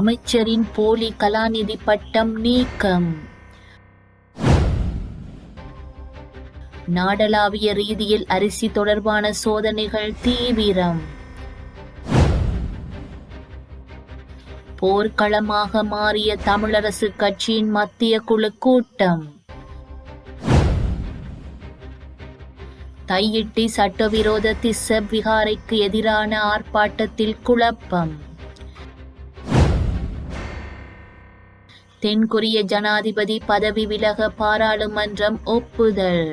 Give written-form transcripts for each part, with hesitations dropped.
அமைச்சரின் போலி கலாநிதி பட்டம் நீக்கம். நாடளாவிய ரீதியில் அரிசி தொடர்பான சோதனைகள் தீவிரம். போர்க்களமாக மாறிய தமிழரசு கட்சியின் மத்திய குழு கூட்டம். தையிட்டி சட்டவிரோத திஸ்ஸ விகாரைக்கு எதிரான ஆர்ப்பாட்டத்தில் குழப்பம். தென்கொரிய ஜனாதிபதி பதவி விலக பாராளுமன்றம் ஒப்புதல்.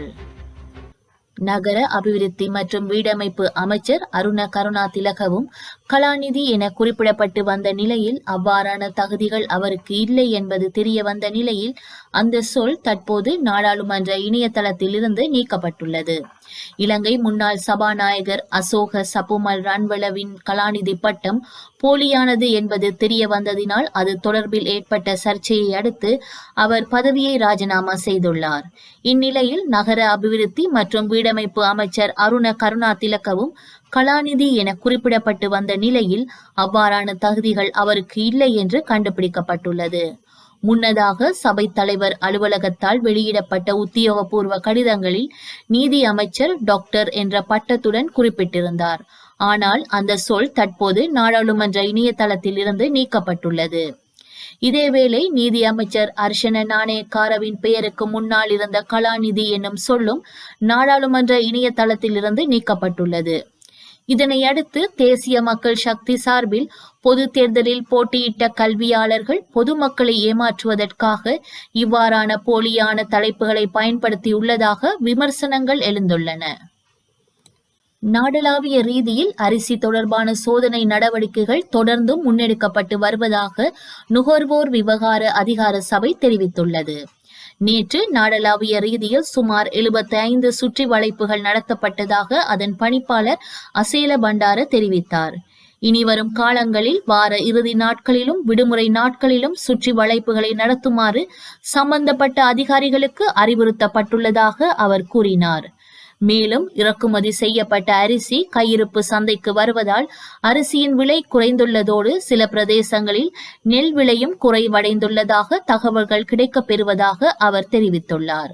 நகர அபிவிருத்தி மற்றும் வீடமைப்பு அமைச்சர் அருண கருணாதிலகவும் கலாநிதி என குறிப்பிடப்பட்டு வந்த நிலையில் அவ்வாறான தகுதிகள் அவருக்கு இல்லை என்பது தெரிய வந்த நிலையில் அந்த சொல் தற்போது நாடாளுமன்ற இணையதளத்தில் இருந்து நீக்கப்பட்டுள்ளது. இலங்கை முன்னாள் சபாநாயகர் அசோக சபுமல் ரன்வலவின் கலாநிதி பட்டம் போலியானது என்பது தெரிய வந்ததினால் அது தொடர்பில் ஏற்பட்ட சர்ச்சையை அடுத்து அவர் பதவியை ராஜினாமா செய்துள்ளார். இந்நிலையில் நகர அபிவிருத்தி மற்றும் வீடமைப்பு அமைச்சர் அருண கருணாதிலகவும் கலாநிதி என குறிப்பிடப்பட்டு வந்த நிலையில் அவ்வாறான தகுதிகள் அவருக்கு இல்லை என்று கண்டுபிடிக்கப்பட்டுள்ளது. முன்னதாக சபை தலைவர் அலுவலகத்தால் வெளியிடப்பட்ட உத்தியோகபூர்வ கடிதங்களில் நீதி அமைச்சர் டாக்டர் என்ற பட்டத்துடன் குறிப்பிட்டிருந்தார். ஆனால் அந்த சொல் தற்போது நாடாளுமன்ற இணையதளத்தில் இருந்து நீக்கப்பட்டுள்ளது. இதேவேளை நீதி அமைச்சர் அர்ஷன நாணயக்காரவின் பெயருக்கு முன்னால் இருந்த கலாநிதி என்னும் சொல்லும் நாடாளுமன்ற இணையதளத்தில் இருந்து நீக்கப்பட்டுள்ளது. இதனையடுத்து தேசிய மக்கள் சக்தி சார்பில் பொது தேர்தலில் போட்டியிட்ட கல்வியாளர்கள் பொதுமக்களை ஏமாற்றுவதற்காக இவ்வாறான போலியான தலைப்புகளை பயன்படுத்தியுள்ளதாக விமர்சனங்கள் எழுந்துள்ளன. நாடளாவிய ரீதியில் அரிசி தொடர்பான சோதனை நடவடிக்கைகள் தொடர்ந்தும் முன்னெடுக்கப்பட்டு வருவதாக நுகர்வோர் விவகார அதிகார சபை தெரிவித்துள்ளது. நேற்று நாடளாவிய ரீதியில் சுமார் 75 சுற்றி வளைப்புகள் நடத்தப்பட்டதாக அதன் பணிப்பாளர் அசேல பண்டார தெரிவித்தார். இனிவரும் காலங்களில் வார இறுதி நாட்களிலும் விடுமுறை நாட்களிலும் சுற்றி வளைப்புகளை நடத்துமாறு சம்பந்தப்பட்ட அதிகாரிகளுக்கு அறிவுறுத்தப்பட்டுள்ளதாக அவர் கூறினார். மேலும் இறக்குமதி செய்யப்பட்ட அரிசி கையிருப்பு சந்தைக்கு வருவதால் அரிசியின் விலை குறைந்துள்ளதோடு சில பிரதேசங்களில் நெல் விலையும் குறைவடைந்துள்ளதாக தகவல்கள் கிடைக்கப் பெறுவதாக அவர் தெரிவித்துள்ளார்.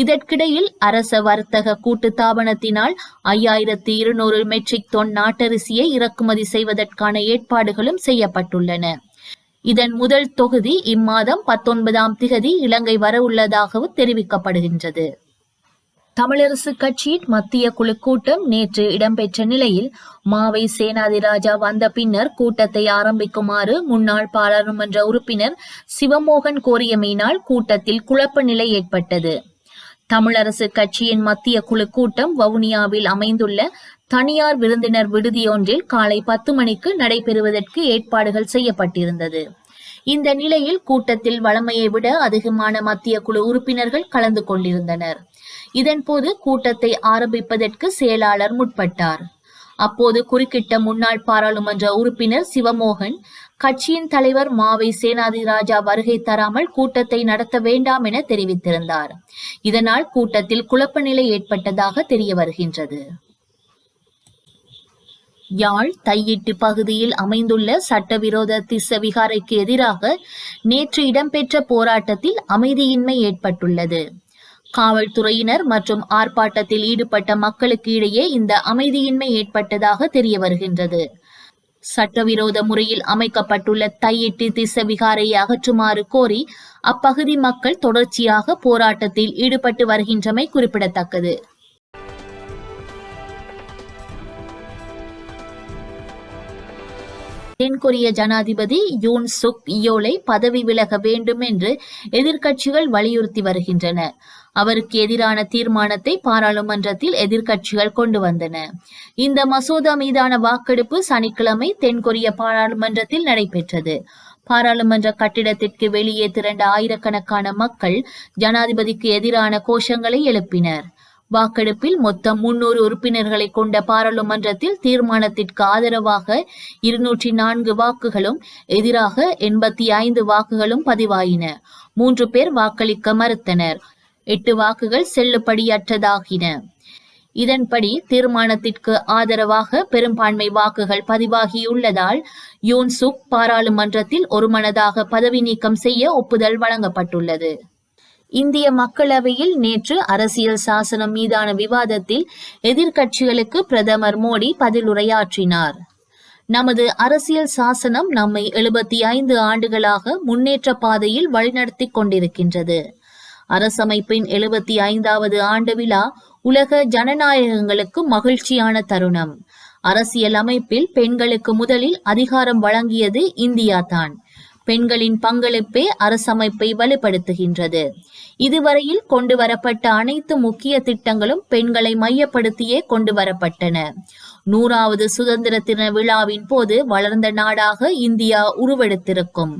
இதற்கிடையில் அரச வர்த்தக கூட்டுத்தாபனத்தினால் 5200 மெட்ரிக் டன் நாட்டரிசியை இறக்குமதி செய்வதற்கான ஏற்பாடுகளும் செய்யப்பட்டுள்ளன. இதன் முதல் தொகுதி இம்மாதம் 19ஆம் திகதி இலங்கை வரவுள்ளதாகவும் தெரிவிக்கப்படுகின்றது. தமிழரசு கட்சியின் மத்திய குழு கூட்டம் நேற்று இடம்பெற்ற நிலையில் மாவை சேனாதிராஜா வந்த பின்னர் கூட்டத்தை ஆரம்பிக்குமாறு முன்னாள் பாராளுமன்ற உறுப்பினர் சிவமோகன் கோரியமையினால் கூட்டத்தில் குழப்ப நிலை ஏற்பட்டது. தமிழரசு கட்சியின் மத்திய குழு கூட்டம் வவுனியாவில் அமைந்துள்ள தனியார் விருந்தினர் விடுதியொன்றில் காலை 10 மணிக்கு நடைபெறுவதற்கு ஏற்பாடுகள் செய்யப்பட்டிருந்தது. இந்த நிலையில் கூட்டத்தில் வழமையை விட அதிகமான மத்திய குழு உறுப்பினர்கள் கலந்து கொண்டிருந்தனர். இதன்போது கூட்டத்தை ஆரம்பிப்பதற்கு செயலாளர் முற்பட்டார். அப்போது குறுக்கிட்ட முன்னாள் பாராளுமன்ற உறுப்பினர் சிவமோகன் கட்சியின் தலைவர் மாவை சேனாதிராஜா வருகை தராமல் கூட்டத்தை நடத்த வேண்டாம் என தெரிவித்திருந்தார். இதனால் கூட்டத்தில் குழப்ப நிலை ஏற்பட்டதாக தெரிய வருகின்றது. யாழ் தையிட்டு பகுதியில் அமைந்துள்ள சட்டவிரோத திஸ்ஸ விகாரைக்கு எதிராக நேற்று இடம்பெற்ற போராட்டத்தில் அமைதியின்மை ஏற்பட்டுள்ளது. காவல்துறையினர் மற்றும் ஆர்ப்பாட்டத்தில் ஈடுபட்ட மக்களுக்கு இடையே இந்த அமைதியின்மை ஏற்பட்டதாக தெரிய வருகின்றது. சட்டவிரோத முறையில் அமைக்கப்பட்டுள்ள தையிட்டு திஸ்ஸ விகாரையை அகற்றுமாறு கோரி அப்பகுதி மக்கள் தொடர்ச்சியாக போராட்டத்தில் ஈடுபட்டு வருகின்றமை குறிப்பிடத்தக்கது. தென்கொரிய ஜனாதிபதி யூன் சுக் யோலை பதவி விலக வேண்டும் என்று எதிர்க்கட்சிகள் வலியுறுத்தி வருகின்றன. அவருக்கு எதிரான தீர்மானத்தை பாராளுமன்றத்தில் எதிர்க்கட்சிகள் கொண்டு வந்தன. இந்த மசோதா மீதான வாக்கெடுப்பு சனிக்கிழமை தென்கொரிய பாராளுமன்றத்தில் நடைபெற்றது. பாராளுமன்ற கட்டிடத்திற்கு வெளியே திரண்ட ஆயிரக்கணக்கான மக்கள் ஜனாதிபதிக்கு எதிரான கோஷங்களை எழுப்பினர். வாக்கெடுப்பில் மொத்தம் 300 உறுப்பினர்களை கொண்ட பாராளுமன்றத்தில் தீர்மானத்திற்கு ஆதரவாக 204 வாக்குகளும் எதிராக 85 வாக்குகளும் பதிவாயின. 3 பேர் வாக்களிக்க மறுத்தனர். 8 வாக்குகள் செல்லுபடியற்றதாகின. இதன்படி தீர்மானத்திற்கு ஆதரவாக பெரும்பான்மை வாக்குகள் பதிவாகியுள்ளதால் யோன் சுக் பாராளுமன்றத்தில் ஒருமனதாக பதவி நீக்கம் செய்ய ஒப்புதல் வழங்கப்பட்டுள்ளது. இந்திய மக்களவையில் நேற்று அரசியல் சாசனம் மீதான விவாதத்தில் எதிர்க்கட்சிகளுக்கு பிரதமர் மோடி பதிலுரையாற்றினார். நமது அரசியல் சாசனம் நம்மை 75 ஆண்டுகளாக முன்னேற்ற பாதையில் வழிநடத்தி கொண்டிருக்கின்றது. அரசமைப்பின் 75வது ஆண்டு விழா உலக ஜனநாயகங்களுக்கு மகிழ்ச்சியான தருணம். அரசியல் அமைப்பில் பெண்களுக்கு முதலில் அதிகாரம் வழங்கியது இந்தியா தான். பெண்களின் பங்களிப்பே அரசமைப்பை வலுப்படுத்துகின்றது. இதுவரையில் கொண்டு வரப்பட்ட அனைத்து முக்கிய திட்டங்களும் பெண்களை மையப்படுத்தியே கொண்டு வரப்பட்டன. 100வது சுதந்திர தின விழாவின் போது வளர்ந்த நாடாக இந்தியா உருவெடுத்திருக்கும்.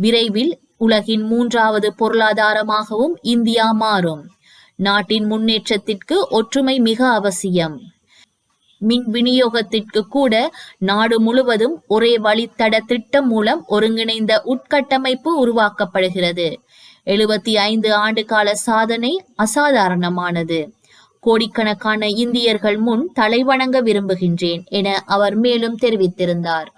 விரைவில் உலகின் 3வது பொருளாதாரமாகவும் இந்தியா மாறும். நாட்டின் முன்னேற்றத்திற்கு ஒற்றுமை மிக அவசியம். மின் விநியோகத்திற்கு கூட நாடு முழுவதும் ஒரே வழித்தட திட்டம் மூலம் ஒருங்கிணைந்த உட்கட்டமைப்பு உருவாக்கப்படுகிறது. 75 ஆண்டு கால சாதனை அசாதாரணமானது. கோடிக்கணக்கான இந்தியர்கள் முன் தலைவணங்க விரும்புகின்றேன் என அவர் மேலும் தெரிவித்திருந்தார்.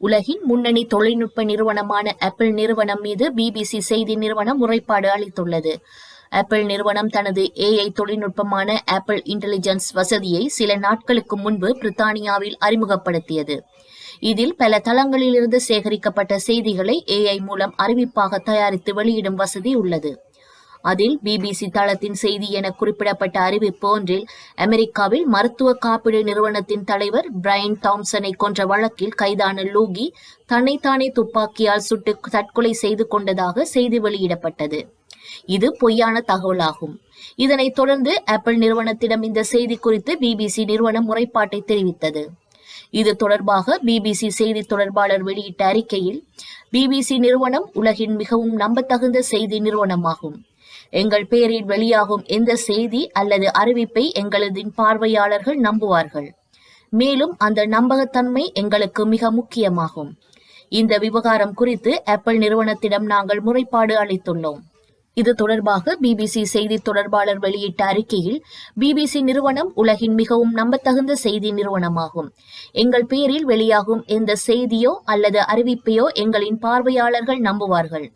உலகின் முன்னணி தொழில்நுட்ப நிறுவனமான ஆப்பிள் நிறுவனம் மீது பிபிசி செய்தி நிறுவனம் முறைப்பாடு அளித்துள்ளது. ஆப்பிள் நிறுவனம் தனது AI தொழில்நுட்பமான ஆப்பிள் இன்டெலிஜென்ஸ் வசதியை சில நாட்களுக்கு முன்பு பிரித்தானியாவில் அறிமுகப்படுத்தியது. இதில் பல தளங்களிலிருந்து சேகரிக்கப்பட்ட செய்திகளை AI மூலம் அறிவிப்பாக தயாரித்து வெளியிடும் வசதி உள்ளது. அதில் பிபிசி தளத்தின் செய்தி என குறிப்பிடப்பட்ட அறிவிப்பு ஒன்றில் அமெரிக்காவில் மருத்துவ காப்பீடு நிறுவனத்தின் தலைவர் பிரையன் தாம்சனை கொன்ற வழக்கில் கைதான லூகி தன்னைத்தானே துப்பாக்கியால் சுட்டு தற்கொலை செய்து கொண்டதாக செய்தி வெளியிடப்பட்டது. இது பொய்யான தகவலாகும். இதனைத் தொடர்ந்து ஆப்பிள் நிறுவனத்திடம் இந்த செய்தி குறித்து பிபிசி நிறுவனம் முறைப்பாட்டை தெரிவித்தது. இது தொடர்பாக பிபிசி செய்தி தொடர்பாளர் வெளியிட்ட அறிக்கையில், பிபிசி நிறுவனம் உலகின் மிகவும் நம்பத்தகுந்த செய்தி நிறுவனமாகும். எங்கள் பெயரில் வெளியாகும் எந்த செய்தி அல்லது அறிவிப்பை எங்களது பார்வையாளர்கள் நம்புவார்கள். மேலும் அந்த நம்பகத்தன்மை எங்களுக்கு மிக முக்கியமாகும். இந்த விவகாரம் குறித்து ஆப்பிள் நிறுவனத்திடம் நாங்கள் முறைப்பாடு அளித்துள்ளோம். இது தொடர்பாக பிபிசி செய்தி தொடர்பாளர் வெளியிட்ட அறிக்கையில், பிபிசி நிறுவனம் உலகின் மிகவும் நம்பத்தகுந்த செய்தி நிறுவனமாகும். எங்கள் பெயரில் வெளியாகும் எந்த செய்தியோ அல்லது அறிவிப்பையோ எங்களின் பார்வையாளர்கள் நம்புவார்கள்.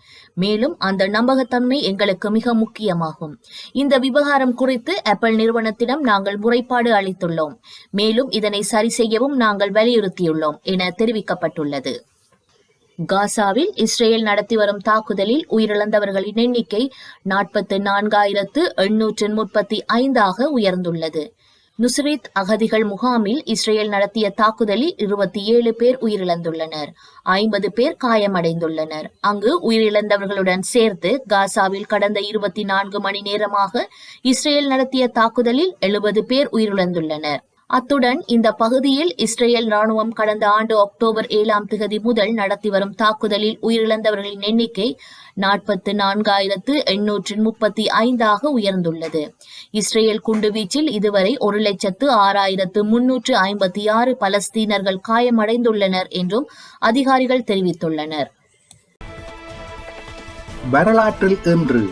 மேலும் அந்த நம்பகத்தன்மை எங்களுக்கு மிக முக்கியமாகும். இந்த விவகாரம் குறித்து ஆப்பிள் நிறுவனத்திடம் நாங்கள் முறைப்பாடு அளித்துள்ளோம். மேலும் இதனை சரி செய்யவும் நாங்கள் வலியுறுத்தியுள்ளோம் என தெரிவிக்கப்பட்டுள்ளது. காசாவில் இஸ்ரேல் நடத்தி வரும் தாக்குதலில் உயிரிழந்தவர்களின் எண்ணிக்கை 44,835 உயர்ந்துள்ளது. நுஸ்ரித் அகதிகள் முகாமில் இஸ்ரேல் நடத்திய தாக்குதலில் 27 பேர் உயிரிழந்துள்ளனர். 50 பேர் காயமடைந்துள்ளனர். அங்கு உயிரிழந்தவர்களுடன் சேர்த்து காசாவில் கடந்த 24 மணி நேரமாக இஸ்ரேல் நடத்திய தாக்குதலில் 70 பேர் உயிரிழந்துள்ளனர். அத்துடன் இந்த பகுதியில் இஸ்ரேல் ராணுவம் கடந்த ஆண்டு அக்டோபர் 7 முதல் நடத்தி வரும் தாக்குதலில் உயிரிழந்தவர்களின் எண்ணிக்கை 44,835 உயர்ந்துள்ளது. இஸ்ரேல் குண்டுவீச்சில் இதுவரை 1,06,356 பலஸ்தீனர்கள் காயமடைந்துள்ளனர் என்றும் அதிகாரிகள் தெரிவித்துள்ளனர். வரலாற்றில் இன்று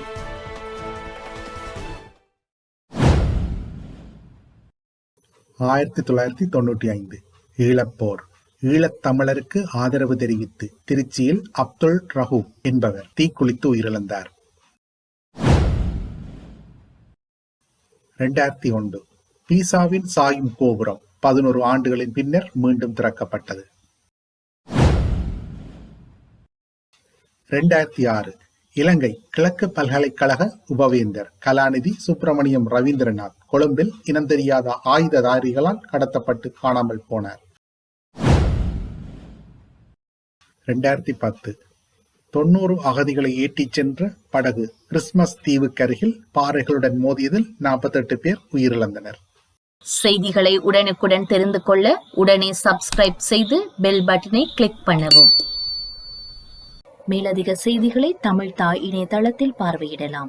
1995 ஈழப்போர். ஈழத்தமிழருக்கு ஆதரவு தெரிவித்து திருச்சியில் அப்துல் ரஹூப் என்பவர் தீக்குளித்து உயிரிழந்தார். 2001 பீசாவின் சாயும் கோபுரம் 11 ஆண்டுகளின் பின்னர் மீண்டும் திறக்கப்பட்டது. 2006 இலங்கை கிழக்கு பல்கலைக்கழக உபவேந்தர் கலாநிதி சுப்பிரமணியம் ரவீந்திரநாத் கொழும்பில் இனம் தெரியாத ஆயுததாரிகளால் கடத்தப்பட்டு காணாமல் போனார். 2010 90 அகதிகளை ஏற்றிச் சென்ற படகு கிறிஸ்துமஸ் தீவுக்கருகில் பாறைகளுடன் மோதியதில் 48 பேர் உயிரிழந்தனர். செய்திகளை உடனுக்குடன் தெரிந்து கொள்ள உடனே சப்ஸ்கிரைப் செய்து பெல் பட்டனை கிளிக் பண்ணவும். மேலதிக செய்திகளை தமிழ் தாய் இணையதளத்தில் பார்வையிடலாம்.